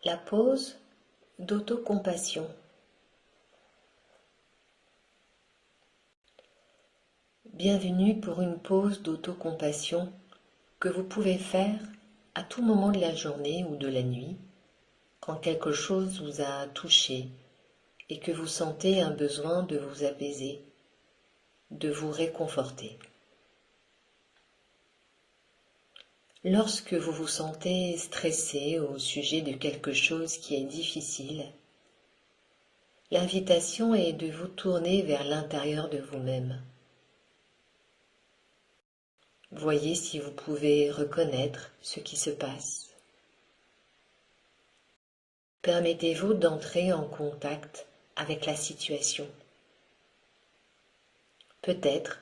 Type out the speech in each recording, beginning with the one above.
La pause d'autocompassion. Bienvenue pour une pause d'autocompassion que vous pouvez faire à tout moment de la journée ou de la nuit, quand quelque chose vous a touché et que vous sentez un besoin de vous apaiser, de vous réconforter. Lorsque vous vous sentez stressé au sujet de quelque chose qui est difficile, l'invitation est de vous tourner vers l'intérieur de vous-même. Voyez si vous pouvez reconnaître ce qui se passe. Permettez-vous d'entrer en contact avec la situation. Peut-être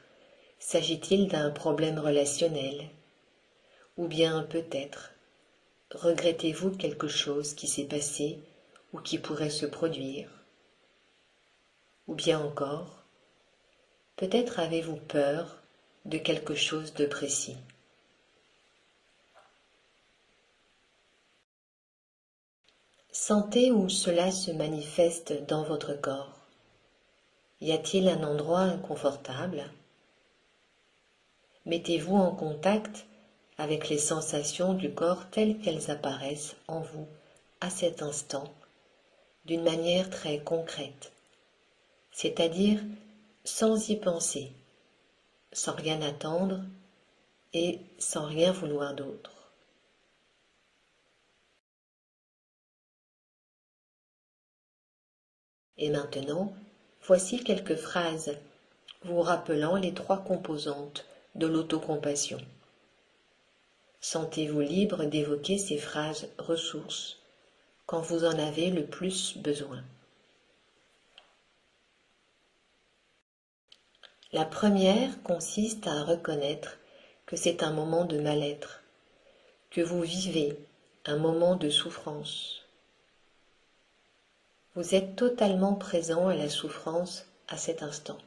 s'agit-il d'un problème relationnel, ou bien peut-être regrettez-vous quelque chose qui s'est passé ou qui pourrait se produire, ou bien encore, peut-être avez-vous peur de quelque chose de précis. Sentez où cela se manifeste dans votre corps. Y a-t-il un endroit inconfortable? Mettez-vous en contact avec les sensations du corps telles qu'elles apparaissent en vous à cet instant, d'une manière très concrète, c'est-à-dire sans y penser, sans rien attendre et sans rien vouloir d'autre. Et maintenant, voici quelques phrases vous rappelant les trois composantes de l'autocompassion. Sentez-vous libre d'évoquer ces phrases ressources quand vous en avez le plus besoin. La première consiste à reconnaître que c'est un moment de mal-être, que vous vivez un moment de souffrance. Vous êtes totalement présent à la souffrance à cet instant.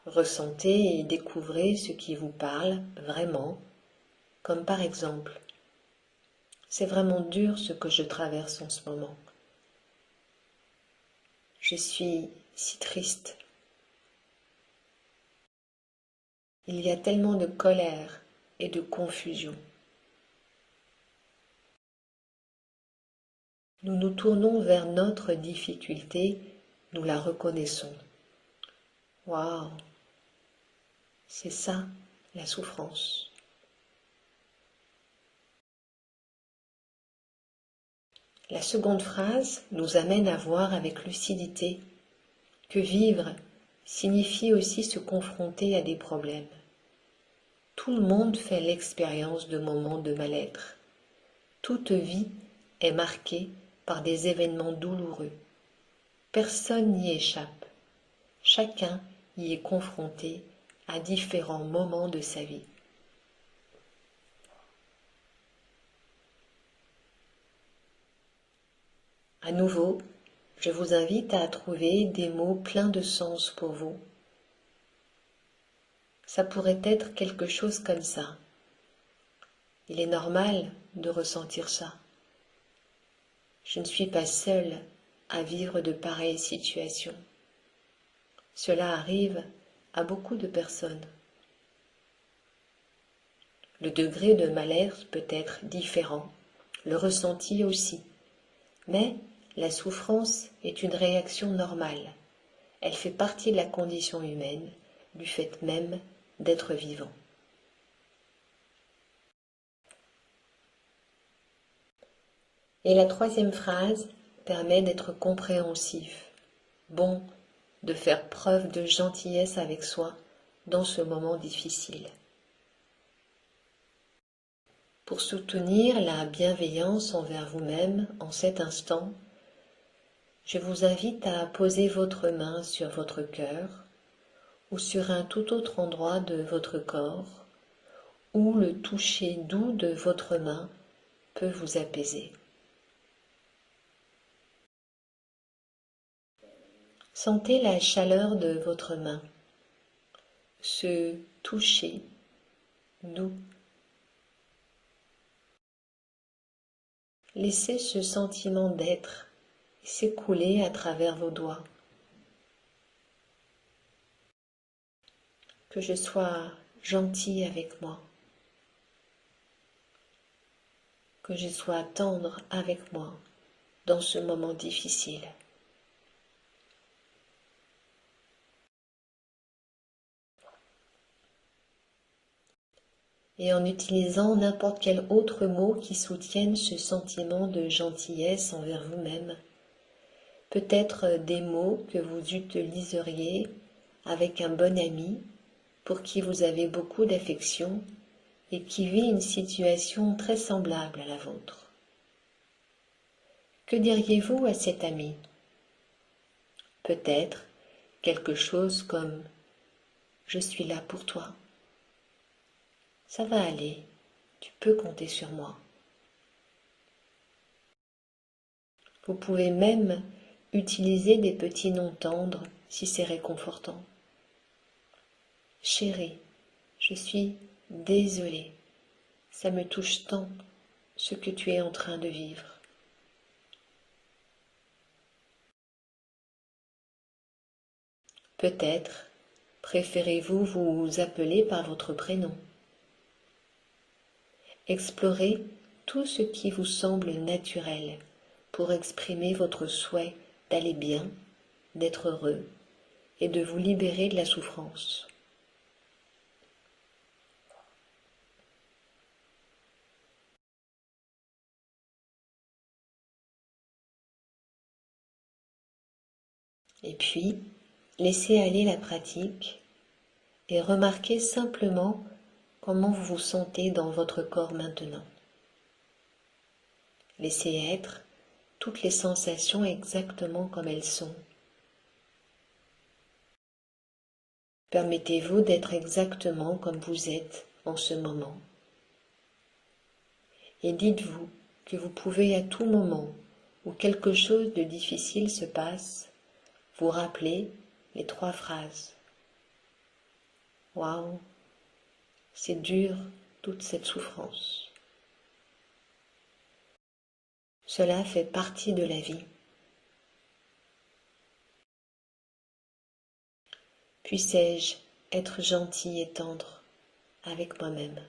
Ressentez et découvrez ce qui vous parle vraiment, comme par exemple « C'est vraiment dur ce que je traverse en ce moment. Je suis si triste. Il y a tellement de colère et de confusion. » Nous nous tournons vers notre difficulté, nous la reconnaissons. Waouh, c'est ça la souffrance. La seconde phrase nous amène à voir avec lucidité que vivre signifie aussi se confronter à des problèmes. Tout le monde fait l'expérience de moments de mal-être. Toute vie est marquée par des événements douloureux. Personne n'y échappe. Chacun y est confronté à différents moments de sa vie. À nouveau, je vous invite à trouver des mots pleins de sens pour vous. Ça pourrait être quelque chose comme ça. Il est normal de ressentir ça. Je ne suis pas seule à vivre de pareilles situations. Cela arrive à beaucoup de personnes. Le degré de mal-être peut être différent, le ressenti aussi, mais la souffrance est une réaction normale. Elle fait partie de la condition humaine, du fait même d'être vivant. Et la troisième phrase permet d'être compréhensif, bon, de faire preuve de gentillesse avec soi dans ce moment difficile. Pour soutenir la bienveillance envers vous-même en cet instant, je vous invite à poser votre main sur votre cœur ou sur un tout autre endroit de votre corps où le toucher doux de votre main peut vous apaiser. Sentez la chaleur de votre main, ce toucher doux. Laissez ce sentiment d'être s'écouler à travers vos doigts. Que je sois gentil avec moi. Que je sois tendre avec moi dans ce moment difficile. Et en utilisant n'importe quel autre mot qui soutienne ce sentiment de gentillesse envers vous-même, peut-être des mots que vous utiliseriez avec un bon ami pour qui vous avez beaucoup d'affection et qui vit une situation très semblable à la vôtre. Que diriez-vous à cet ami? Peut-être quelque chose comme « Je suis là pour toi. Ça va aller, tu peux compter sur moi. » Vous pouvez même utiliser des petits noms tendres si c'est réconfortant. Chérie, je suis désolée. Ça me touche tant ce que tu es en train de vivre. Peut-être préférez-vous vous appeler par votre prénom. Explorez tout ce qui vous semble naturel pour exprimer votre souhait d'aller bien, d'être heureux et de vous libérer de la souffrance. Et puis, laissez aller la pratique et remarquez simplement comment vous vous sentez dans votre corps maintenant. Laissez être toutes les sensations exactement comme elles sont. Permettez-vous d'être exactement comme vous êtes en ce moment. Et dites-vous que vous pouvez à tout moment où quelque chose de difficile se passe, vous rappeler les 3 phrases. Waouh, c'est dur toute cette souffrance. Cela fait partie de la vie. Puissais-je être gentil et tendre avec moi-même.